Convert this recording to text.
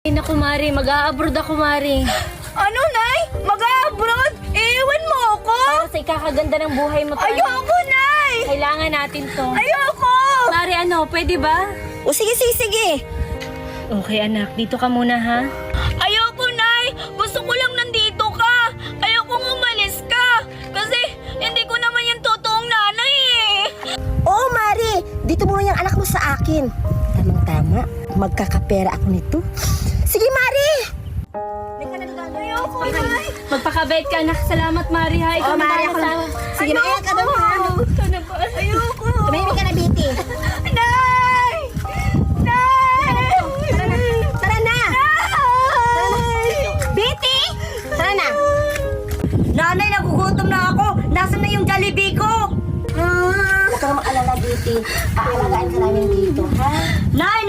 Ay naku, Mari. Mag-a-abroad ako, Mari. Ano, Nay? Mag-a-abroad? Iwan mo ako? Para sa ikakaganda ng buhay mo. Ayoko, Nay! Kailangan natin to. Ayoko! Mari, ano? Pwede ba? O sige, sige, sige. Okay, anak. Dito ka muna, ha? Ayoko, Nay! Gusto ko lang nandito ka! Ayokong umalis ka! Kasi hindi ko naman yung totoong nanay eh! Oo, Mari. Dito muna yung anak mo sa akin. Tamang-tama. Magkakapera ako nito. Sige, Mari! Ayoko, Nay! Magpakabait ka, anak. Salamat, Mari, ha? Ikaw Oo, na Mari, bahala ako sa... na. Sige, maiyak ka doon, ha? Ayoko! Tumahimik ka na, Biti. Nay! Nay! Tara na! Nay! Biti! Tara na! Nanay, nagugutom na ako! Nasaan na yung Jollibee ko? Huwag ka na mag-alala, Biti. Aalagaan ka namin dito, ha? Nay,